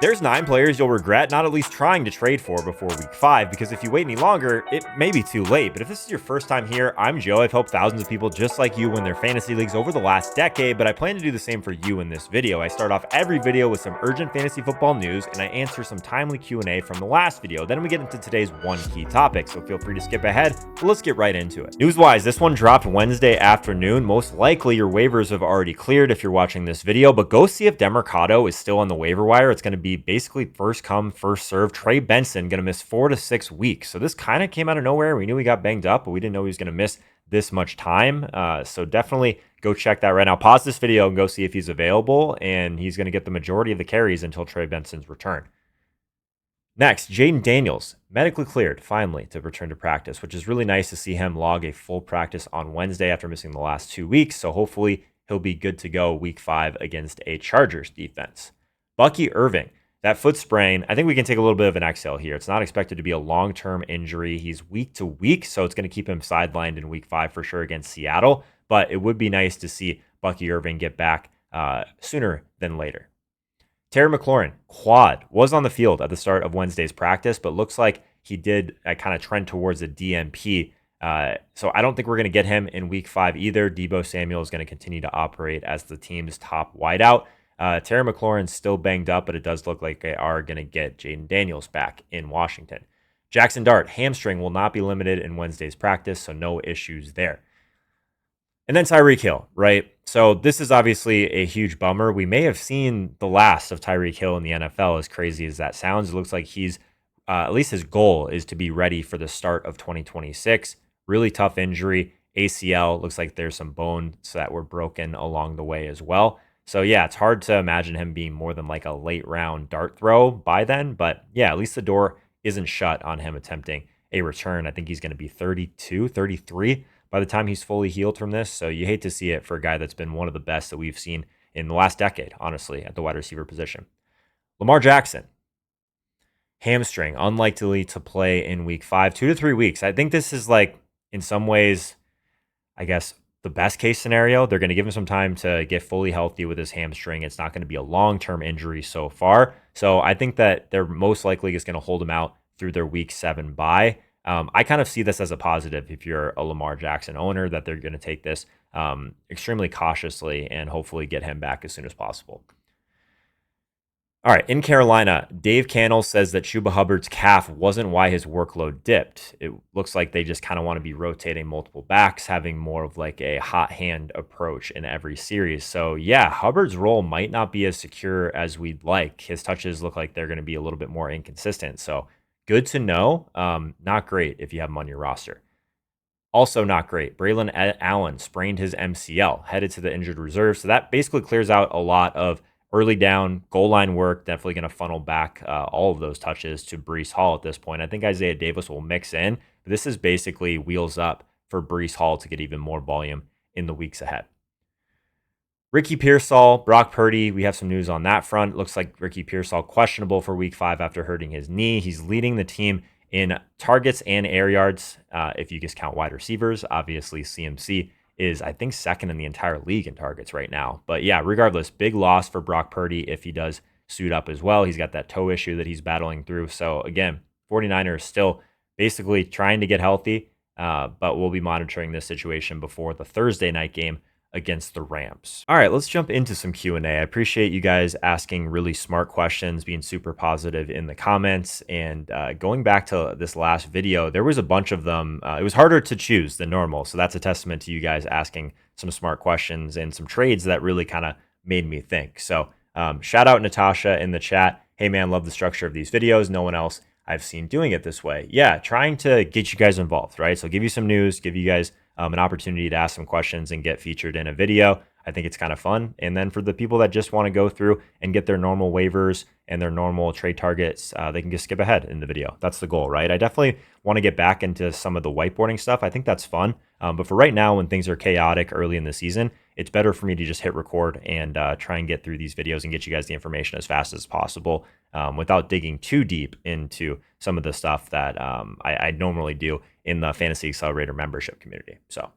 There's 9 players you'll regret not at least trying to trade for before week 5, because if you wait any longer, it may be too late. But if this is your first time here, I'm Joe. I've helped thousands of people just like you win their fantasy leagues over the last decade, but I plan to do the same for you in this video. I start off every video with some urgent fantasy football news, and I answer some timely Q&A from the last video. Then we get into today's one key topic, so feel free to skip ahead, but let's get right into it. News-wise, this one dropped Wednesday afternoon. Most likely your waivers have already cleared if you're watching this video, but go see if Demercado is still on the waiver wire. It's going to be basically first come, first serve. Trey Benson going to miss 4 to 6 weeks. So this kind of came out of nowhere. We knew he got banged up, but we didn't know he was going to miss this much time. So definitely go check that right now. Pause this video and go see if he's available, and he's going to get the majority of the carries until Trey Benson's return. Next, Jaden Daniels, medically cleared finally to return to practice, which is really nice to see him log a full practice on Wednesday after missing the last 2 weeks. So hopefully he'll be good to go week 5 against a Chargers defense. Bucky Irving, that foot sprain, I think we can take a little bit of an exhale here. It's not expected to be a long-term injury. He's week to week, so it's going to keep him sidelined in week 5 for sure against Seattle. But it would be nice to see Bucky Irving get back sooner than later. Terry McLaurin, quad, was on the field at the start of Wednesday's practice, but looks like he did kind of trend towards a DNP. So I don't think we're going to get him in week 5 either. Deebo Samuel is going to continue to operate as the team's top wideout. Terry McLaurin's still banged up, but it does look like they are going to get Jaden Daniels back in Washington. Jackson Dart, hamstring, will not be limited in Wednesday's practice, so no issues there. And then Tyreek Hill, right? So this is obviously a huge bummer. We may have seen the last of Tyreek Hill in the NFL, as crazy as that sounds. It looks like he's, at least his goal is to be ready for the start of 2026. Really tough injury. ACL, looks like there's some bones that were broken along the way as well. So yeah, it's hard to imagine him being more than like a late round dart throw by then. But yeah, at least the door isn't shut on him attempting a return. I think he's going to be 32, 33 by the time he's fully healed from this. So you hate to see it for a guy that's been one of the best that we've seen in the last decade, honestly, at the wide receiver position. Lamar Jackson, hamstring, unlikely to play in week 5, 2 to 3 weeks. I think this is like, in some ways, I guess, the best case scenario. They're going to give him some time to get fully healthy with his hamstring. It's not going to be a long-term injury so far. So I think that they're most likely just going to hold him out through their week 7 bye. I kind of see this as a positive if you're a Lamar Jackson owner, that they're going to take this extremely cautiously and hopefully get him back as soon as possible. All right, in Carolina, Dave Cannell says that Chuba Hubbard's calf wasn't why his workload dipped. It looks like they just kind of want to be rotating multiple backs, having more of like a hot hand approach in every series. So yeah, Hubbard's role might not be as secure as we'd like. His touches look like they're going to be a little bit more inconsistent. So good to know. Not great if you have him on your roster. Also not great. Braylon Allen sprained his MCL, headed to the injured reserve. So that basically clears out a lot of early down goal line work. Definitely going to funnel back all of those touches to Breece Hall at this point. I think Isaiah Davis will mix in. But this is basically wheels up for Breece Hall to get even more volume in the weeks ahead. Ricky Pearsall, Brock Purdy, we have some news on that front. Looks like Ricky Pearsall questionable for week 5 after hurting his knee. He's leading the team in targets and air yards. If you just count wide receivers, obviously CMC is, I think, second in the entire league in targets right now. But yeah, regardless, big loss for Brock Purdy if he does suit up as well. He's got that toe issue that he's battling through. So again, 49ers still basically trying to get healthy, but we'll be monitoring this situation before the Thursday night game against the Rams. All right, let's jump into some Q&A. I appreciate you guys asking really smart questions, being super positive in the comments, and going back to this last video, there was a bunch of them. It was harder to choose than normal, so that's a testament to you guys asking some smart questions and some trades that really kind of made me think. So shout out Natasha in the chat. Hey man, love the structure of these videos. No one else I've seen doing it this way. Yeah, trying to get you guys involved, right? So give you some news, give you guys an opportunity to ask some questions and get featured in a video. I think it's kind of fun. And then for the people that just want to go through and get their normal waivers and their normal trade targets, they can just skip ahead in the video. That's the goal, right? I definitely want to get back into some of the whiteboarding stuff. I think that's fun. But for right now, when things are chaotic early in the season, it's better for me to just hit record and try and get through these videos and get you guys the information as fast as possible without digging too deep into some of the stuff that I normally do in the Fantasy Accelerator membership community. So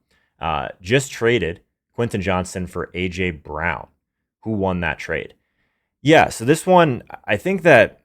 just traded Quentin Johnston for A.J. Brown. Who won that trade? Yeah, so this one, I think that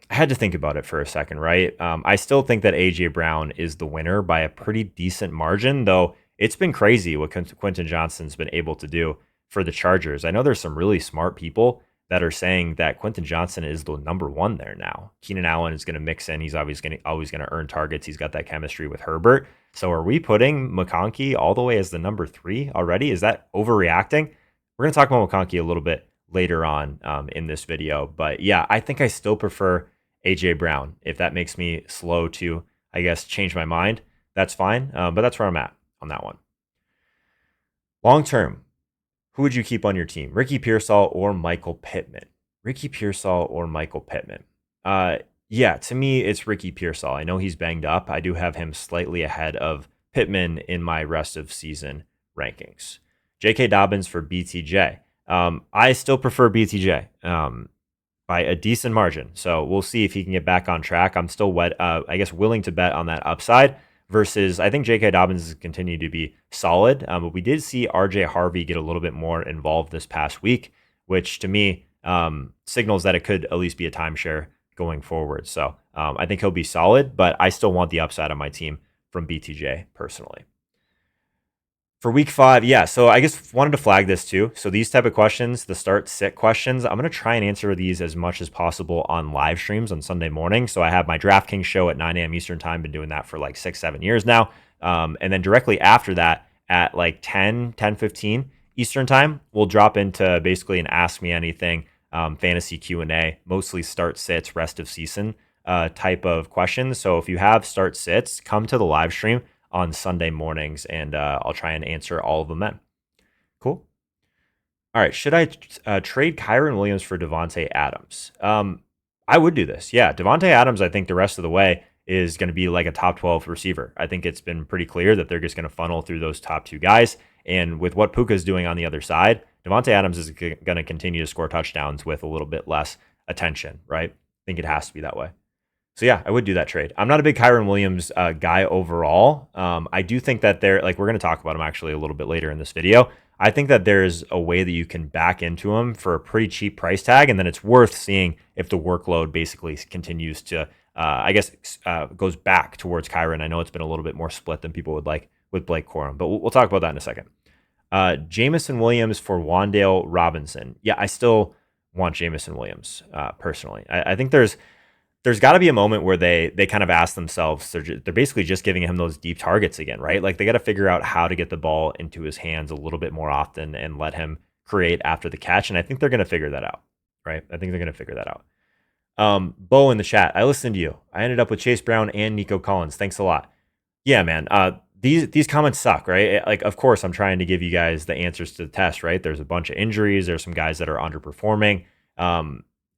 I had to think about it for a second, right? I still think that AJ Brown is the winner by a pretty decent margin, though it's been crazy what Quentin Johnston's been able to do for the Chargers. I know there's some really smart people that are saying that Quentin Johnston is the number one there now. Keenan Allen is going to mix in. He's obviously always going to earn targets. He's got that chemistry with Herbert. So are we putting McConkey all the way as the number three already? Is that overreacting? We're going to talk about McConkey a little bit later on in this video. But yeah, I think I still prefer AJ Brown. If that makes me slow to, I guess, change my mind, that's fine. But that's where I'm at on that one. Long term, who would you keep on your team? Ricky Pearsall or Michael Pittman? Ricky Pearsall or Michael Pittman? Yeah, to me, it's Ricky Pearsall. I know he's banged up. I do have him slightly ahead of Pittman in my rest of season rankings. J.K. Dobbins for BTJ. I still prefer BTJ by a decent margin. So we'll see if he can get back on track. I'm still willing to bet on that upside versus I think J.K. Dobbins has continued to be solid. But we did see R.J. Harvey get a little bit more involved this past week, which to me signals that it could at least be a timeshare going forward. So I think he'll be solid, but I still want the upside on my team from BTJ personally. For week 5, yeah, so I guess wanted to flag this too. So these type of questions, the start sit questions, I'm going to try and answer these as much as possible on live streams on Sunday morning. So I have my DraftKings show at 9 a.m. Eastern time, been doing that for like 6-7 years now. And then directly after that at like 10:15 Eastern time, we'll drop into basically an Ask Me Anything fantasy Q&A, mostly start sits, rest of season type of questions. So if you have start sits, come to the live stream on Sunday mornings, and I'll try and answer all of them then. Cool. All right. Should I trade Kyren Williams for Devontae Adams? I would do this. Yeah. Devontae Adams, I think the rest of the way is going to be like a top 12 receiver. I think it's been pretty clear that they're just going to funnel through those top two guys. And with what Puka's doing on the other side, Devontae Adams is going to continue to score touchdowns with a little bit less attention, right? I think it has to be that way. So yeah, I would do that trade. I'm not a big Kyren Williams guy overall. I do think that we're going to talk about him actually a little bit later in this video. I think that there's a way that you can back into him for a pretty cheap price tag, and then it's worth seeing if the workload basically continues to, goes back towards Kyren. I know it's been a little bit more split than people would like with Blake Corum, but we'll talk about that in a second. Jameson Williams for Wan'Dale Robinson. Yeah, I still want Jameson Williams personally. I think there's got to be a moment where they kind of ask themselves, they're basically just giving him those deep targets again, right? Like they got to figure out how to get the ball into his hands a little bit more often and let him create after the catch. And I think they're going to figure that out, right? I think they're going to figure that out. Bo in the chat, I listened to you. I ended up with Chase Brown and Nico Collins. Thanks a lot. Yeah, man. These comments suck, right? Like, of course, I'm trying to give you guys the answers to the test, right? There's a bunch of injuries. There's some guys that are underperforming.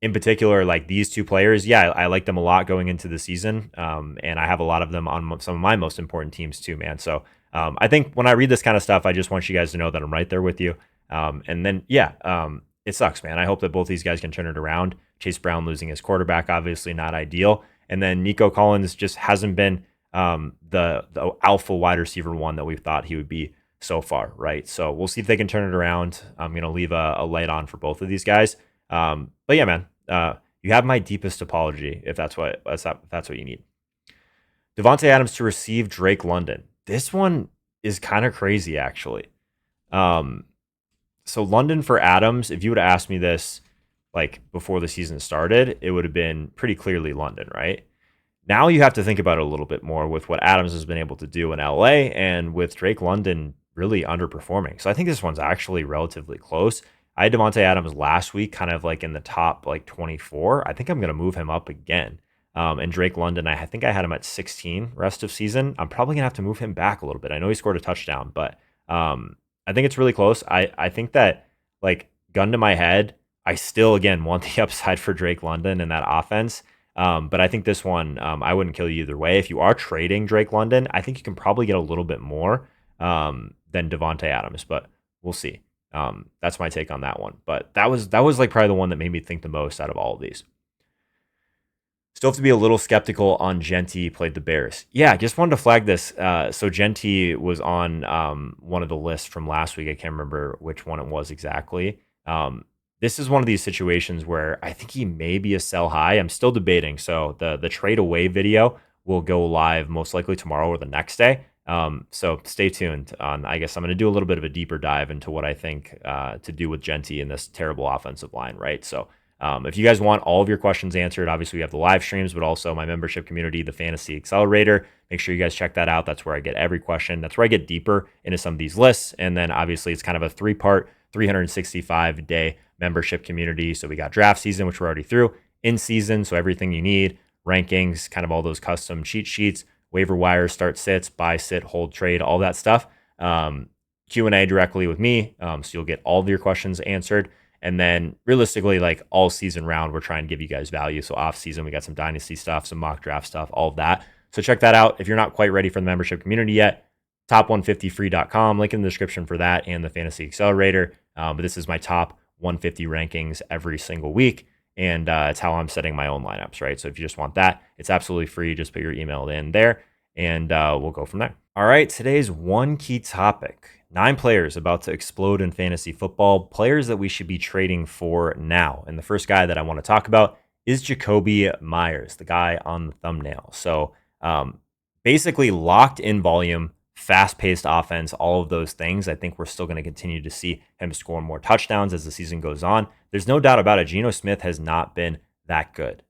In particular, like these two players, yeah, I like them a lot going into the season. And I have a lot of them on some of my most important teams too, man. So I think when I read this kind of stuff, I just want you guys to know that I'm right there with you. And then, it sucks, man. I hope that both these guys can turn it around. Chase Brown losing his quarterback, obviously not ideal. And then Nico Collins just hasn't been the alpha wide receiver one that we've thought he would be so far, right? So we'll see if they can turn it around. I'm going to leave a light on for both of these guys. But yeah, man, you have my deepest apology if that's what you need. Devontae Adams to receive Drake London. This one is kind of crazy, actually. So London for Adams, if you would have asked me this like before the season started, it would have been pretty clearly London, right? Now you have to think about it a little bit more with what Adams has been able to do in LA and with Drake London really underperforming. So I think this one's actually relatively close. I had Devontae Adams last week, kind of like in the top like 24. I think I'm going to move him up again. And Drake London, I think I had him at 16 rest of season. I'm probably going to have to move him back a little bit. I know he scored a touchdown, but I think it's really close. I think that, like, gun to my head, I still, again, want the upside for Drake London in that offense. But I think this one, I wouldn't kill you either way. If you are trading Drake London, I think you can probably get a little bit more than Devontae Adams, but we'll see. That's my take on that one. But that was like probably the one that made me think the most out of all of these. Still have to be a little skeptical on Genty played the Bears. Yeah, just wanted to flag this. So Genty was on one of the lists from last week. I can't remember which one it was exactly. this is one of these situations where I think he may be a sell high. I'm still debating. So the trade away video will go live most likely tomorrow or the next day. So stay tuned on, I guess I'm going to do a little bit of a deeper dive into what I think to do with Genty and this terrible offensive line, right? So if you guys want all of your questions answered, obviously we have the live streams, but also my membership community, the Fantasy Accelerator. Make sure you guys check that out. That's where I get every question. That's where I get deeper into some of these lists. And then obviously it's kind of a 3-part, 365-day membership community. So we got draft season, which we're already through, in season. So everything you need, rankings, kind of all those custom cheat sheets, waiver wires, start sits, buy, sit, hold, trade, all that stuff. Q&A directly with me. So you'll get all of your questions answered. And then realistically, like all season round, we're trying to give you guys value. So off season, we got some dynasty stuff, some mock draft stuff, all of that. So check that out. If you're not quite ready for the membership community yet, top150free.com, link in the description for that and the Fantasy Accelerator. But this is my top 150 rankings every single week. And it's how I'm setting my own lineups, right? So if you just want that, it's absolutely free. Just put your email in there and we'll go from there. All right, today's one key topic. 9 players about to explode in fantasy football, players that we should be trading for now. And the first guy that I want to talk about is Jakobi Meyers, the guy on the thumbnail. So basically locked in volume, fast-paced offense, all of those things. I think we're still going to continue to see him score more touchdowns as the season goes on. There's no doubt about it. Geno Smith has not been that good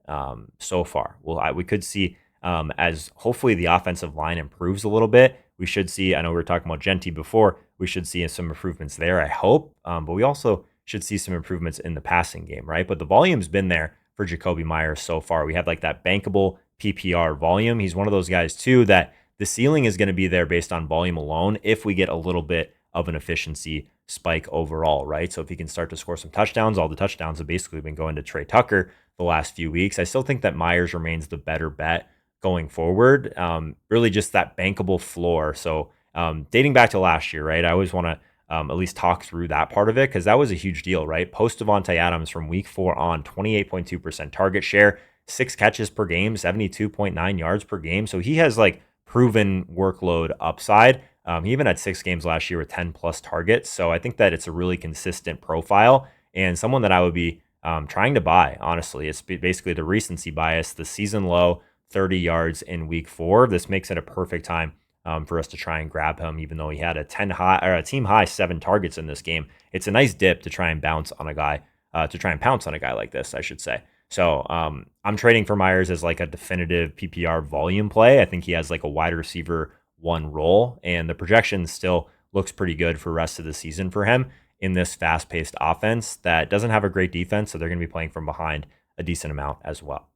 so far. Well, we could see as hopefully the offensive line improves a little bit. We should see, I know we were talking about Genty before, we should see some improvements there, I hope. But we also should see some improvements in the passing game, right? But the volume's been there for Jakobi Meyers so far. We have like that bankable PPR volume. He's one of those guys too that the ceiling is going to be there based on volume alone if we get a little bit of an efficiency spike overall, right? So if he can start to score some touchdowns, all the touchdowns have basically been going to Trey Tucker the last few weeks. I still think that Meyers remains the better bet going forward. Really just that bankable floor. So dating back to last year, right? I always want to at least talk through that part of it because that was a huge deal, right? Post Devontae Adams from week 4 on, 28.2% target share, 6 catches per game, 72.9 yards per game. So he has like proven workload upside. He even had 6 games last year with 10 plus targets. So I think that it's a really consistent profile and someone that I would be trying to buy, honestly. It's basically the recency bias, the season low, 30 yards in week 4. This makes it a perfect time for us to try and grab him, even though he had a team high 7 targets in this game. It's a nice dip to try and pounce on a guy like this, I should say. So I'm trading for Meyers as like a definitive PPR volume play. I think he has like a wide receiver 1 role, and the projection still looks pretty good for the rest of the season for him in this fast-paced offense that doesn't have a great defense, so they're going to be playing from behind a decent amount as well.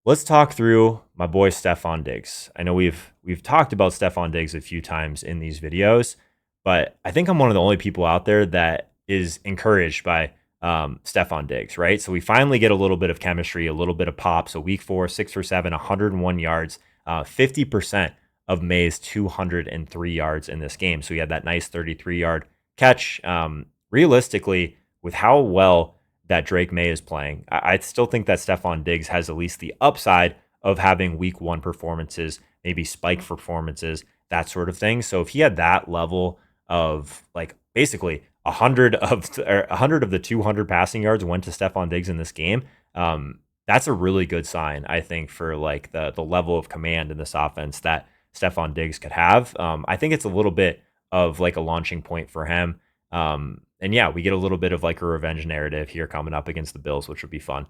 Let's talk through my boy Stefon Diggs. I know we've talked about Stefon Diggs a few times in these videos, but I think I'm one of the only people out there that is encouraged by Stefon Diggs, right? So we finally get a little bit of chemistry, a little bit of pop. So week 4, 6 for 7, 101 yards, 50% of May's 203 yards in this game. So he had that nice 33-yard catch. Realistically, with how well that Drake May is playing, I still think that Stefon Diggs has at least the upside of having week 1 performances, maybe spike performances, that sort of thing. So if he had that level of like basically 100 of the 200 passing yards went to Stefon Diggs in this game, that's a really good sign, I think, for like the level of command in this offense that Stefon Diggs could have. I think it's a little bit of like a launching point for him. And yeah, we get a little bit of like a revenge narrative here coming up against the Bills, which would be fun.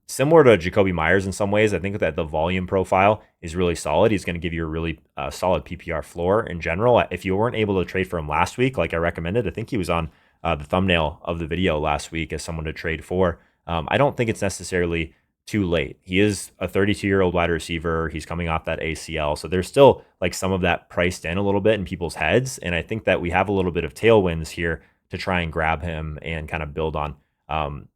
Similar to Jakobi Meyers in some ways, I think that the volume profile is really solid. He's going to give you a really solid PPR floor in general. If you weren't able to trade for him last week, like I recommended, I think he was on the thumbnail of the video last week as someone to trade for. I don't think it's necessarily too late. He is a 32-year-old wide receiver. He's coming off that ACL. So there's still like some of that priced in a little bit in people's heads. And I think that we have a little bit of tailwinds here to try and grab him and kind of build on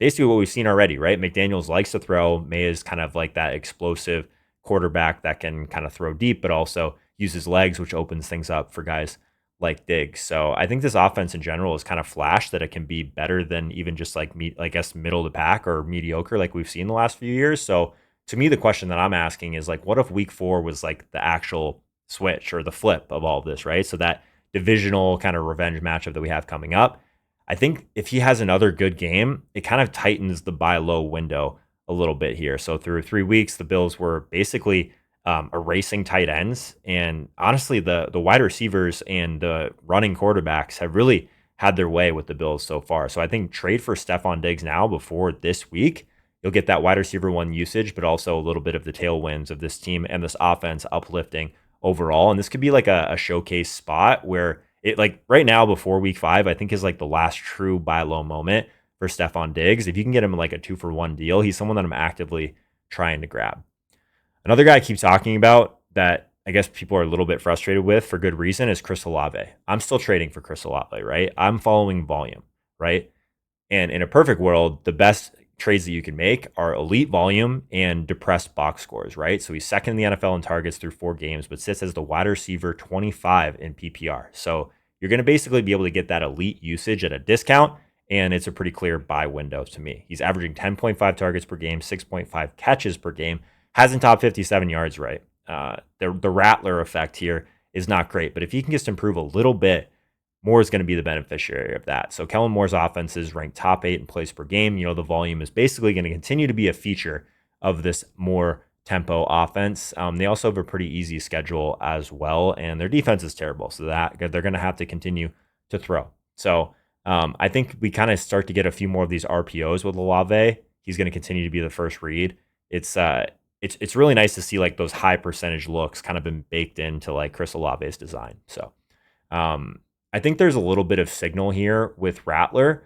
basically what we've seen already, right? McDaniels likes to throw. May is kind of like that explosive quarterback that can kind of throw deep, but also use his legs, which opens things up for guys like Diggs. So I think this offense in general is kind of flashed that it can be better than even just like I guess middle of the pack or mediocre like we've seen the last few years. So to me, the question that I'm asking is like, what if week 4 was like the actual switch or the flip of all of this, right? So that divisional kind of revenge matchup that we have coming up, I think if he has another good game, it kind of tightens the buy low window a little bit here. So through 3 weeks, the Bills were basically erasing tight ends, and honestly, the wide receivers and the running quarterbacks have really had their way with the Bills so far. So I think trade for Stefon Diggs now before this week. You'll get that wide receiver one usage, but also a little bit of the tailwinds of this team and this offense uplifting overall. And this could be like a showcase spot where it, like right now before week 5, I think is like the last true buy low moment for Stefon Diggs. If you can get him like a 2-for-1 deal, he's someone that I'm actively trying to grab. Another guy I keep talking about that I guess people are a little bit frustrated with for good reason is Chris Olave. I'm still trading for Chris Olave, right? I'm following volume, right? And in a perfect world, the best trades that you can make are elite volume and depressed box scores, right? So he's second in the NFL in targets through 4 games, but sits as the wide receiver 25 in PPR. So you're going to basically be able to get that elite usage at a discount, and it's a pretty clear buy window to me. He's averaging 10.5 targets per game, 6.5 catches per game, hasn't topped 57 yards, right? The Rattler effect here is not great, but if he can just improve a little bit, Moore is going to be the beneficiary of that. So Kellen Moore's offense is ranked top 8 in plays per game. The volume is basically going to continue to be a feature of this more tempo offense. They also have a pretty easy schedule as well, and their defense is terrible. So that they're going to have to continue to throw. So I think we kind of start to get a few more of these RPOs with Olave. He's going to continue to be the first read. It's really nice to see like those high percentage looks kind of been baked into like Chris Olave's design. So I think there's a little bit of signal here with Rattler.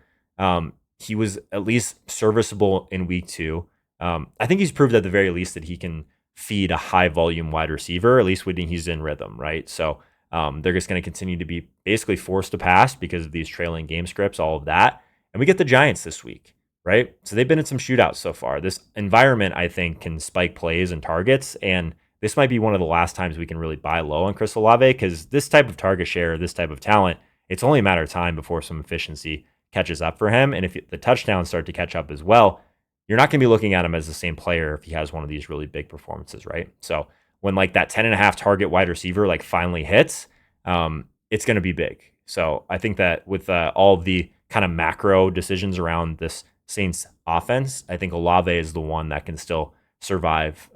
He was at least serviceable in week 2. I think he's proved at the very least that he can feed a high volume wide receiver, at least when he's in rhythm, right? So they're just going to continue to be basically forced to pass because of these trailing game scripts, all of that. And we get the Giants this week, right? So they've been in some shootouts so far. This environment, I think, can spike plays and targets, and this might be one of the last times we can really buy low on Chris Olave because this type of target share, this type of talent, it's only a matter of time before some efficiency catches up for him. And if the touchdowns start to catch up as well, you're not going to be looking at him as the same player if he has one of these really big performances, right? So when like that 10.5 target wide receiver like finally hits, it's going to be big. So I think that with all of the kind of macro decisions around this Saints offense, I think Olave is the one that can still survive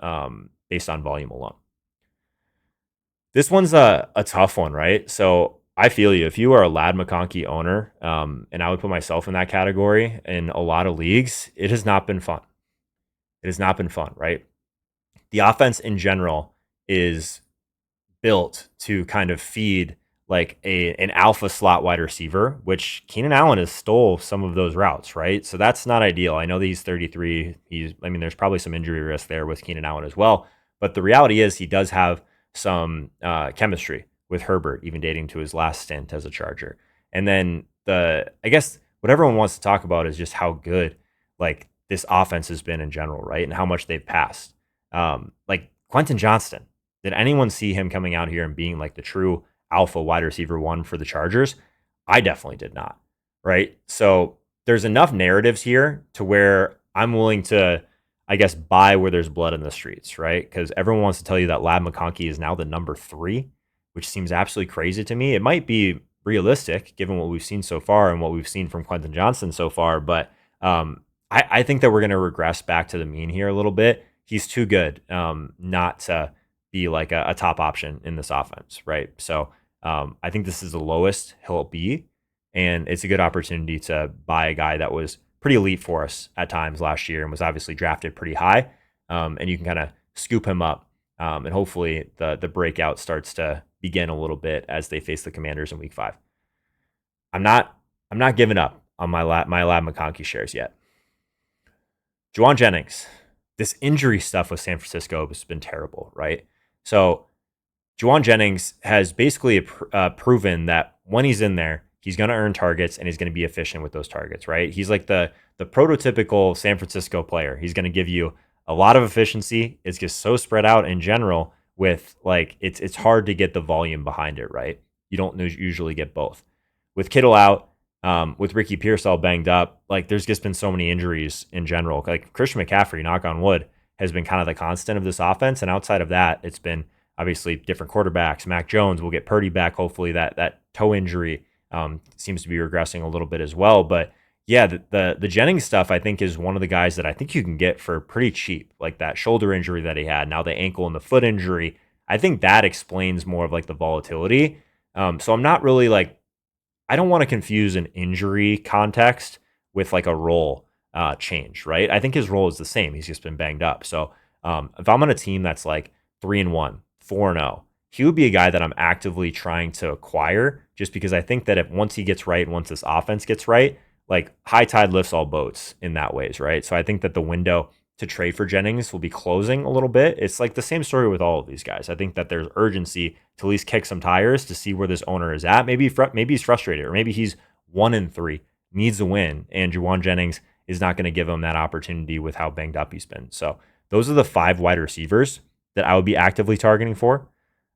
based on volume alone. This one's a tough one, right? So I feel you. If you are a Lad McConkey owner, and I would put myself in that category in a lot of leagues, it has not been fun. It has not been fun, right? The offense in general is built to kind of feed like an alpha slot wide receiver, which Keenan Allen has stole some of those routes, right? So that's not ideal. I know that he's 33. There's probably some injury risk there with Keenan Allen as well. But the reality is he does have some chemistry with Herbert, even dating to his last stint as a Charger. And then I guess what everyone wants to talk about is just how good like this offense has been in general, right? And how much they've passed. Like Quentin Johnston, did anyone see him coming out here and being like the true alpha wide receiver one for the Chargers? I definitely did not, right? So there's enough narratives here to where I'm willing to, I guess, buy where there's blood in the streets, right? Because everyone wants to tell you that Lad McConkey is now the number 3, which seems absolutely crazy to me. It might be realistic given what we've seen so far and what we've seen from Quentin Johnston so far, but I think that we're going to regress back to the mean here a little bit. He's too good not to be like a top option in this offense, right? So I think this is the lowest he'll be, and it's a good opportunity to buy a guy that was pretty elite for us at times last year and was obviously drafted pretty high, and you can kind of scoop him up, and hopefully the breakout starts to begin a little bit as they face the Commanders in week 5. I'm not giving up on my Lad McConkey shares yet. Jauan Jennings, this injury stuff with San Francisco has been terrible, right? So Jauan Jennings has basically proven that when he's in there, he's going to earn targets and he's going to be efficient with those targets, right? He's like the prototypical San Francisco player. He's going to give you a lot of efficiency. It's just so spread out in general with like, it's hard to get the volume behind it, right? You don't usually get both. With Kittle out, with Ricky Pearsall banged up, like there's just been so many injuries in general. Like Christian McCaffrey, knock on wood, has been kind of the constant of this offense. And outside of that, it's been obviously different quarterbacks. Mac Jones will get Purdy back. Hopefully that toe injury seems to be regressing a little bit as well. But yeah, the Jennings stuff I think is one of the guys that I think you can get for pretty cheap, like that shoulder injury that he had, now the ankle and the foot injury. I think that explains more of like the volatility. So I'm not really like, I don't want to confuse an injury context with like a role change, right? I think his role is the same. He's just been banged up. So if I'm on a team that's like 3-1, 4-0, he would be a guy that I'm actively trying to acquire just because I think that if once he gets right, once this offense gets right, like high tide lifts all boats in that ways, right? So I think that the window to trade for Jennings will be closing a little bit. It's like the same story with all of these guys. I think that there's urgency to at least kick some tires to see where this owner is at. Maybe he's frustrated, or maybe he's 1-3, needs a win, and Jauan Jennings is not going to give him that opportunity with how banged up he's been. So those are the 5 wide receivers that I would be actively targeting for,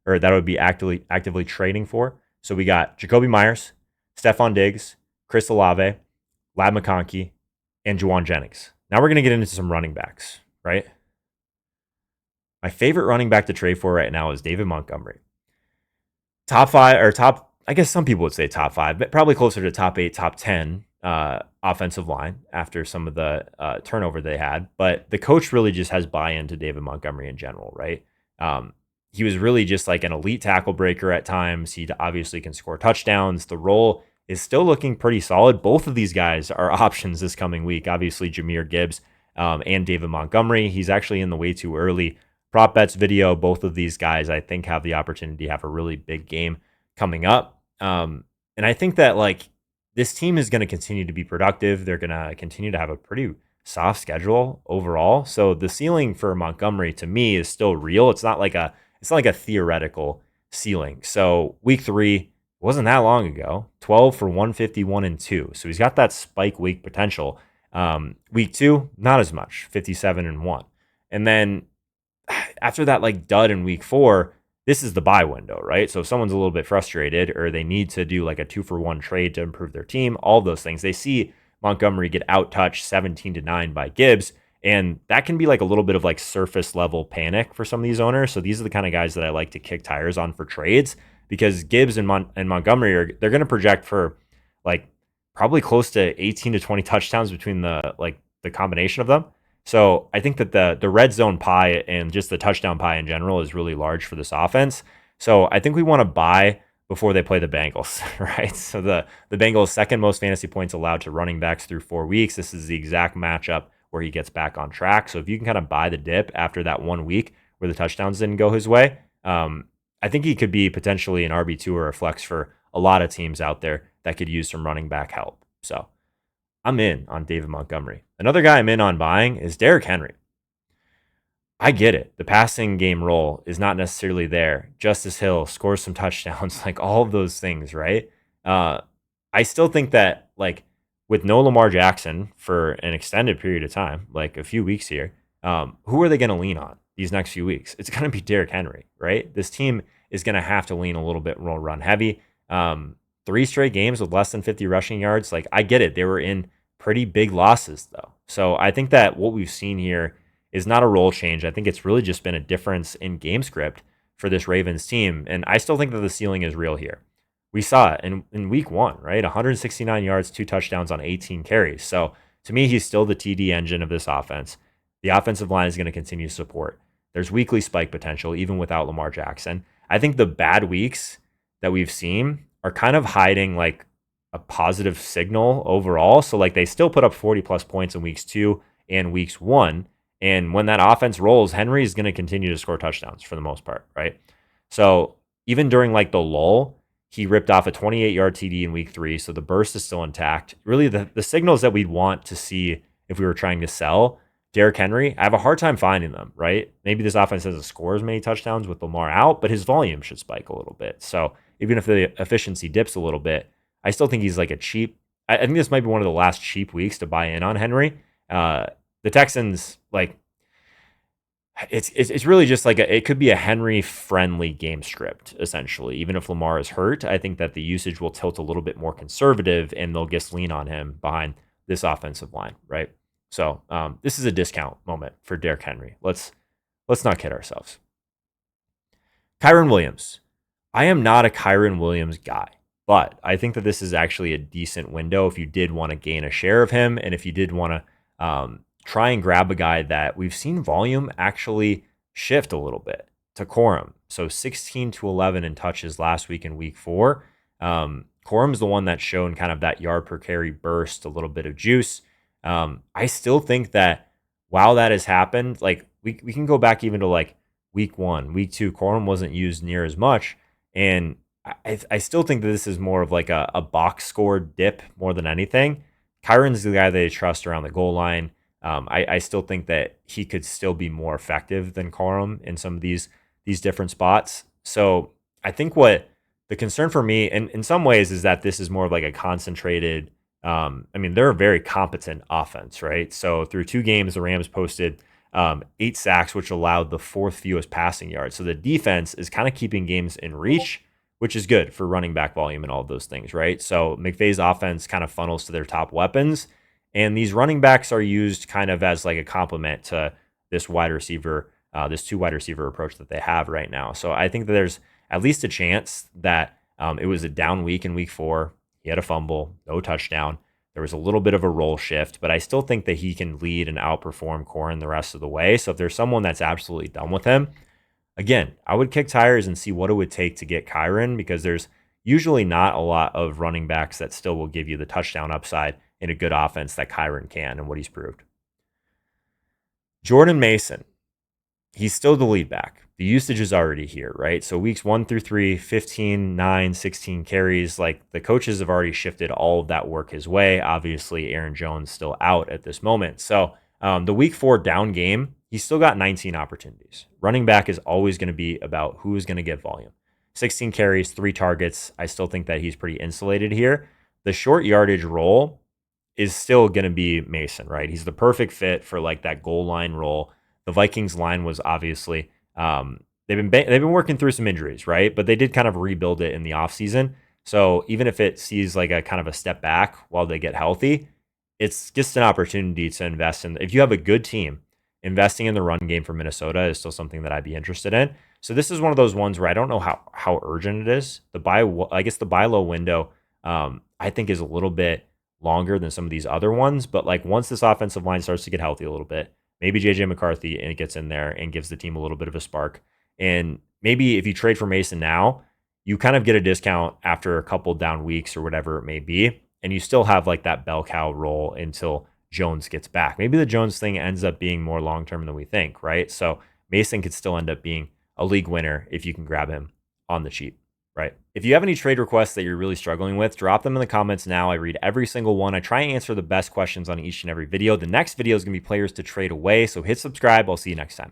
or that I would be actively trading for. So we got Jakobi Meyers, Stefon Diggs, Chris Olave, Lab McConkey, and Jauan Jennings. Now we're going to get into some running backs, right? My favorite running back to trade for right now is David Montgomery. Top 5, or top, I guess some people would say top 5, but probably closer to top 8, top 10 offensive line after some of the turnover they had. But the coach really just has buy-in to David Montgomery in general, right? He was really just like an elite tackle breaker at times. He obviously can score touchdowns. The role is still looking pretty solid. Both of these guys are options this coming week. Obviously, Jahmyr Gibbs and David Montgomery. He's actually in the way too early prop bets video. Both of these guys, I think, have the opportunity to have a really big game coming up. And I think that like this team is going to continue to be productive. They're going to continue to have a pretty soft schedule overall. So the ceiling for Montgomery to me is still real. It's not like a theoretical ceiling. So week 3 wasn't that long ago, 12 for 151 and 2. So he's got that spike week potential. Week 2, not as much, 57 and 1. And then after that like dud in week 4, this is the buy window, right? So if someone's a little bit frustrated or they need to do like a 2-for-1 trade to improve their team, all those things, they see Montgomery get out-touched 17-9 by Gibbs. And that can be like a little bit of like surface level panic for some of these owners. So these are the kind of guys that I like to kick tires on for trades, because Gibbs and Montgomery they're going to project for like probably close to 18 to 20 touchdowns between the combination of them. So I think that the red zone pie and just the touchdown pie in general is really large for this offense. So I think we want to buy before they play the Bengals, right? So the Bengals' second most fantasy points allowed to running backs through 4 weeks. This is the exact matchup where he gets back on track. So if you can kind of buy the dip after that 1 week where the touchdowns didn't go his way, I think he could be potentially an RB2 or a flex for a lot of teams out there that could use some running back help. So I'm in on David Montgomery. Another guy I'm in on buying is Derrick Henry. I get it. The passing game role is not necessarily there. Justice Hill scores some touchdowns, like all of those things, right? I still think that like with no Lamar Jackson for an extended period of time, like a few weeks here, who are they going to lean on these next few weeks? It's going to be Derrick Henry, right? This team is going to have to lean a little bit more run heavy. 3 straight games with less than 50 rushing yards. Like I get it. They were in pretty big losses though. So I think that what we've seen here is not a role change. I think it's really just been a difference in game script for this Ravens team. And I still think that the ceiling is real here. We saw it in week 1, right? 169 yards, 2 touchdowns on 18 carries. So to me, he's still the TD engine of this offense. The offensive line is going to continue to support. There's weekly spike potential, even without Lamar Jackson. I think the bad weeks that we've seen are kind of hiding like a positive signal overall. So like they still put up 40 plus points in weeks 2 and weeks 1. And when that offense rolls, Henry is going to continue to score touchdowns for the most part, right? So even during like the lull, he ripped off a 28-yard TD in week 3. So the burst is still intact. Really the signals that we'd want to see if we were trying to sell Derrick Henry, I have a hard time finding them, right? Maybe this offense doesn't score as many touchdowns with Lamar out, but his volume should spike a little bit. So even if the efficiency dips a little bit, I still think he's like a cheap. I think this might be one of the last cheap weeks to buy in on Henry. The Texans, like, it's really just like it could be a Henry friendly game script essentially. Even if Lamar is hurt, I think that the usage will tilt a little bit more conservative, and they'll just lean on him behind this offensive line, right? So this is a discount moment for Derrick Henry. Let's not kid ourselves. Kyren Williams. I am not a Kyren Williams guy. But I think that this is actually a decent window if you did want to gain a share of him, and if you did want to try and grab a guy that we've seen volume actually shift a little bit to Corum. So 16 to 11 in touches last week in week 4. Corum's the one that's shown kind of that yard per carry burst, a little bit of juice. I still think that while that has happened, like we can go back even to like week 1, week 2, Corum wasn't used near as much. And I still think that this is more of like a box score dip more than anything. Kyren's the guy they trust around the goal line. I still think that he could still be more effective than Corum in some of these different spots. So I think what the concern for me, and in some ways, is that this is more of like a concentrated. I mean, they're a very competent offense, right? So through 2 games, the Rams posted 8 sacks, which allowed the 4th fewest passing yards. So the defense is kind of keeping games in reach, which is good for running back volume and all of those things, right? So McVay's offense kind of funnels to their top weapons, and these running backs are used kind of as like a complement to this wide receiver, this 2 wide receiver approach that they have right now. So I think that there's at least a chance that it was a down week in week 4. He had a fumble, no touchdown. There was a little bit of a role shift, but I still think that he can lead and outperform Corum the rest of the way. So if there's someone that's absolutely done with him, again, I would kick tires and see what it would take to get Kyren, because there's usually not a lot of running backs that still will give you the touchdown upside in a good offense that Kyren can, and what he's proved. Jordan Mason, he's still the lead back. The usage is already here, right? So weeks 1 through 3, 15, 9, 16 carries. Like the coaches have already shifted all of that work his way. Obviously, Aaron Jones still out at this moment. So the week 4 down game, he's still got 19 opportunities. Running back is always going to be about who is going to get volume. 16 carries, 3 targets. I still think that he's pretty insulated here. The short yardage role is still going to be Mason, right? He's the perfect fit for like that goal line role. The Vikings line was obviously they've been working through some injuries, right? But they did kind of rebuild it in the offseason. So even if it sees like a kind of a step back while they get healthy, it's just an opportunity to invest in. If you have a good team, investing in the run game for Minnesota is still something that I'd be interested in. So this is one of those ones where I don't know how urgent it is. The buy low window, I think is a little bit longer than some of these other ones. But like once this offensive line starts to get healthy a little bit, maybe JJ McCarthy and it gets in there and gives the team a little bit of a spark. And maybe if you trade for Mason now, you kind of get a discount after a couple down weeks or whatever it may be. And you still have like that bell cow role until Jones gets back. Maybe the Jones thing ends up being more long-term than we think, right? So Mason could still end up being a league winner if you can grab him on the cheap, right? If you have any trade requests that you're really struggling with, drop them in the comments now. I read every single one. I try and answer the best questions on each and every video. The next video is going to be players to trade away. So hit subscribe. I'll see you next time.